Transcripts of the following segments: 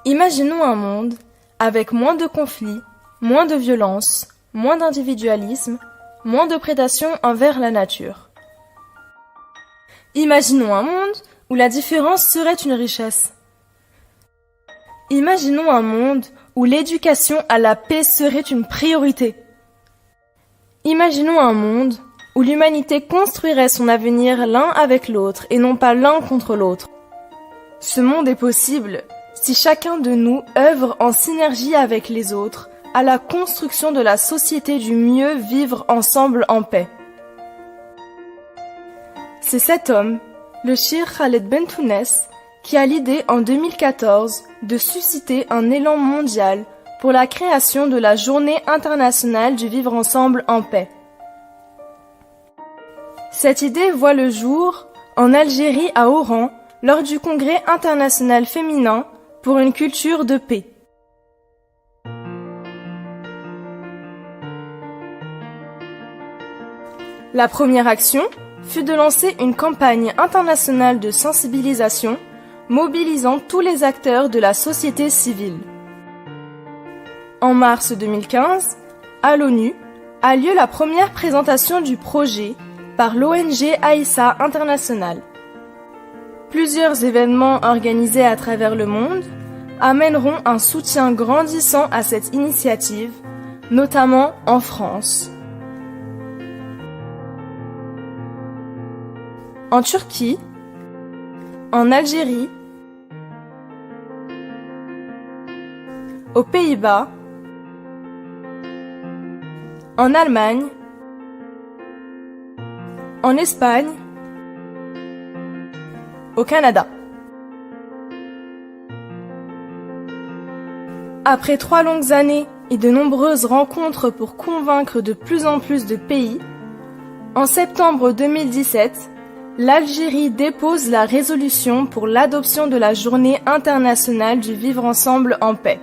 Imaginons un monde avec moins de conflits, moins de violence, moins d'individualisme, moins de prédation envers la nature. Imaginons un monde où la différence serait une richesse. Imaginons un monde où l'éducation à la paix serait une priorité. Imaginons un monde où l'humanité construirait son avenir l'un avec l'autre et non pas l'un contre l'autre. Ce monde est possible si chacun de nous œuvre en synergie avec les autres à la construction de la société du mieux vivre ensemble en paix. C'est cet homme, le Cheikh Khaled Bentounès, qui a l'idée en 2014 de susciter un élan mondial pour la création de la Journée internationale du vivre ensemble en paix. Cette idée voit le jour en Algérie à Oran lors du Congrès international féminin pour une culture de paix. La première action fut de lancer une campagne internationale de sensibilisation mobilisant tous les acteurs de la société civile. En mars 2015, à l'ONU, a lieu la première présentation du projet par l'ONG Aïssa International. Plusieurs événements organisés à travers le monde amèneront un soutien grandissant à cette initiative, notamment en France. En Turquie, en Algérie, aux Pays-Bas, en Allemagne, en Espagne, au Canada. Après 3 longues années et de nombreuses rencontres pour convaincre de plus en plus de pays, en septembre 2017, l'Algérie dépose la résolution pour l'adoption de la Journée internationale du vivre ensemble en paix.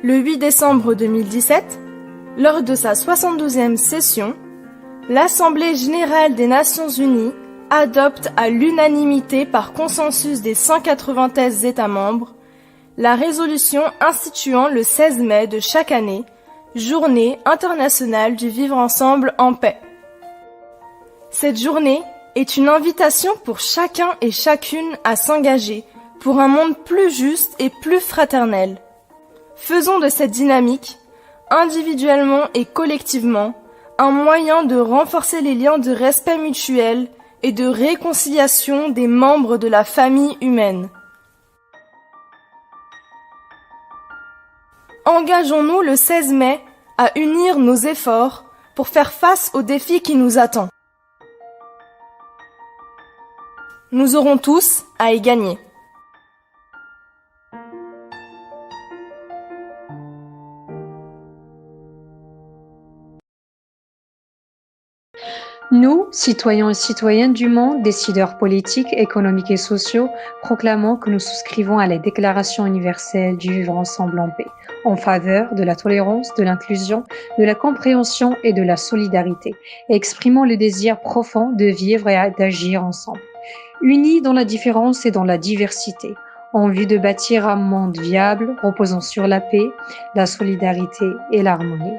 Le 8 décembre 2017, lors de sa 72e session, l'Assemblée générale des Nations unies adopte à l'unanimité par consensus des 193 États membres la résolution instituant le 16 mai de chaque année, Journée internationale du vivre ensemble en paix. Cette journée est une invitation pour chacun et chacune à s'engager pour un monde plus juste et plus fraternel. Faisons de cette dynamique, individuellement et collectivement, un moyen de renforcer les liens de respect mutuel et de réconciliation des membres de la famille humaine. Engageons-nous le 16 mai à unir nos efforts pour faire face aux défis qui nous attendent. Nous aurons tous à y gagner. Nous, citoyens et citoyennes du monde, décideurs politiques, économiques et sociaux, proclamons que nous souscrivons à la Déclaration universelle du vivre ensemble en paix, en faveur de la tolérance, de l'inclusion, de la compréhension et de la solidarité, et exprimons le désir profond de vivre et d'agir ensemble, unis dans la différence et dans la diversité, en vue de bâtir un monde viable reposant sur la paix, la solidarité et l'harmonie.